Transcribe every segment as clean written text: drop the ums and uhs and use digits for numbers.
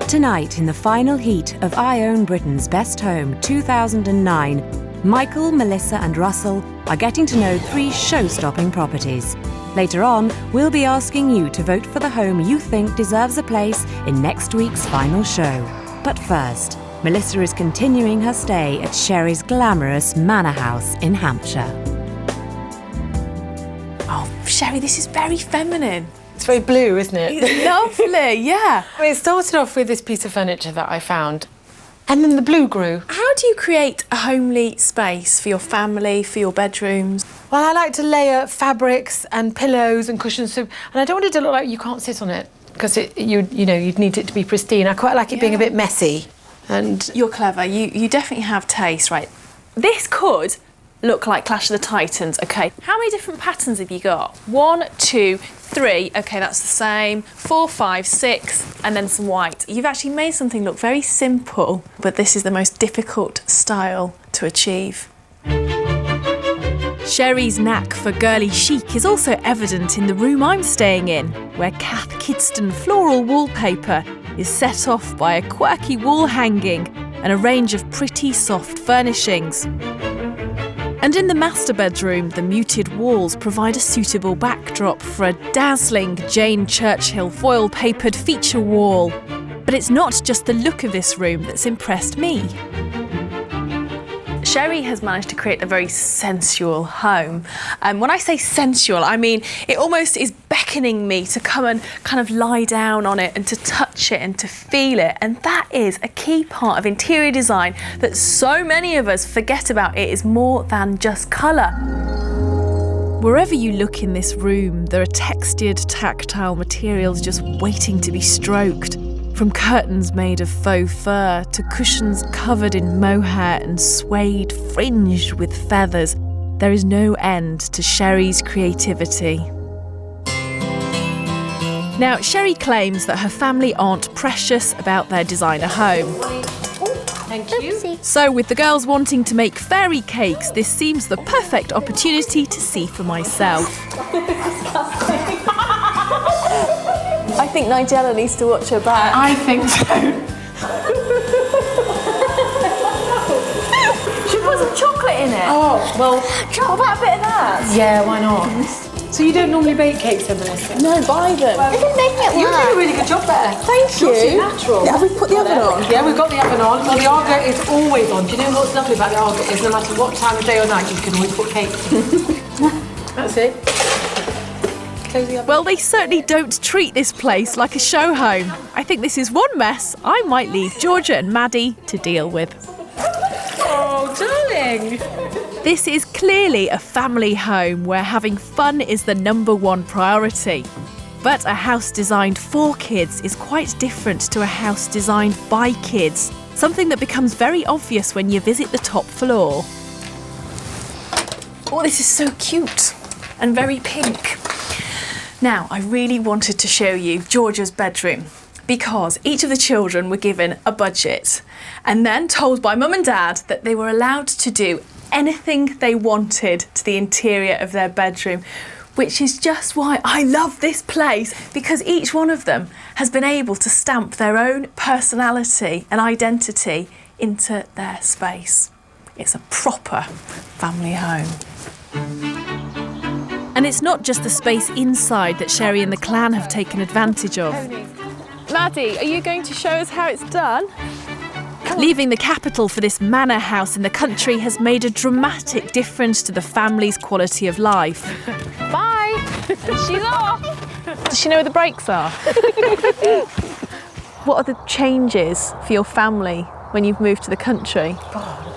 Tonight, in the final heat of I Own Britain's Best Home 2009, Michael, Melissa and Russell are getting to know 3 show-stopping properties. Later on, we'll be asking you to vote for the home you think deserves a place in next week's final show. But first, Melissa is continuing her stay at Sherry's glamorous manor house in Hampshire. Oh, Sherry, this is very feminine. It's very blue, isn't it? It's lovely, yeah. It started off with this piece of furniture that I found, and then the blue grew. How do you create a homely space for your family, for your bedrooms? Well, I like to layer fabrics and pillows and cushions, and I don't want it to look like you can't sit on it, because you'd need it to be pristine. I quite like it being a bit messy. And you're clever. You definitely have taste, right? This could look like Clash of the Titans. OK, how many different patterns have you got? 1, 2, 3. OK, that's the same. 4, 5, 6, and then some white. You've actually made something look very simple, but this is the most difficult style to achieve. Sherry's knack for girly chic is also evident in the room I'm staying in, where Kath Kidston floral wallpaper is set off by a quirky wall hanging and a range of pretty soft furnishings. And in the master bedroom, the muted walls provide a suitable backdrop for a dazzling Jane Churchill foil-papered feature wall. But it's not just the look of this room that's impressed me. Sherry has managed to create a very sensual home. When I say sensual, I mean it almost is beckoning me to come and kind of lie down on it and to touch it and to feel it. And that is a key part of interior design that so many of us forget about. It is more than just colour. Wherever you look in this room, there are textured, tactile materials just waiting to be stroked. From curtains made of faux fur to cushions covered in mohair and suede fringed with feathers, there is no end to Sherry's creativity. Now, Sherry claims that her family aren't precious about their designer home. thank you. So, with the girls wanting to make fairy cakes, this seems the perfect opportunity to see for myself. I think Nigella needs to watch her back. I think so. Should we put some chocolate in it? Oh, well... What about a bit of that? Yeah, why not? So you don't normally bake cakes, then, Melissa? No, buy them. Isn't making it You're work? doing a really good job there. Thank you. It's natural. Yeah, have we put the oven on? Yeah, we've got the oven on. Well, the Argo is always on. Do you know what's lovely about the Argo is no matter what time of day or night, you can always put cakes in. That's it. Close the oven. Well, they certainly don't treat this place like a show home. I think this is one mess I might leave Georgia and Maddie to deal with. Oh, darling. This is clearly a family home where having fun is the #1 priority. But a house designed for kids is quite different to a house designed by kids, something that becomes very obvious when you visit the top floor. Oh, this is so cute and very pink. Now, I really wanted to show you Georgia's bedroom because each of the children were given a budget and then told by mum and dad that they were allowed to do anything they wanted to the interior of their bedroom, which is just why I love this place, because each one of them has been able to stamp their own personality and identity into their space. It's a proper family home. And it's not just the space inside that Sherry and the clan have taken advantage of. Maddie, are you going to show us how it's done? Leaving the capital for this manor house in the country has made a dramatic difference to the family's quality of life. Bye! And she's off! Does she know where the brakes are? What are the changes for your family when you've moved to the country?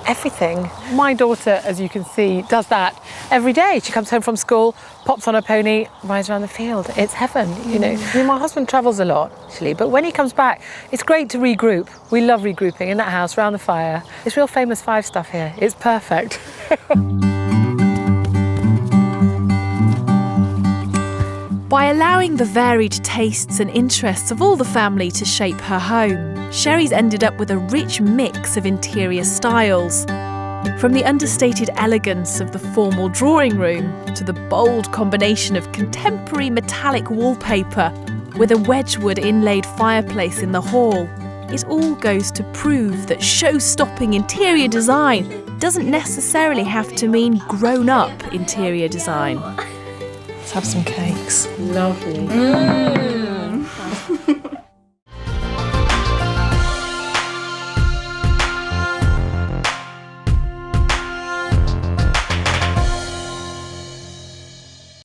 Everything. My daughter, as you can see, does that every day. She comes home from school, pops on her pony, rides around the field. It's heaven, you know. I mean, my husband travels a lot, actually, but when he comes back, it's great to regroup. We love regrouping in that house, round the fire. It's real Famous Five stuff here. It's perfect. By allowing the varied tastes and interests of all the family to shape her home, Sherry's ended up with a rich mix of interior styles. From the understated elegance of the formal drawing room to the bold combination of contemporary metallic wallpaper with a Wedgwood inlaid fireplace in the hall, it all goes to prove that show-stopping interior design doesn't necessarily have to mean grown-up interior design. Let's have some cakes. Lovely.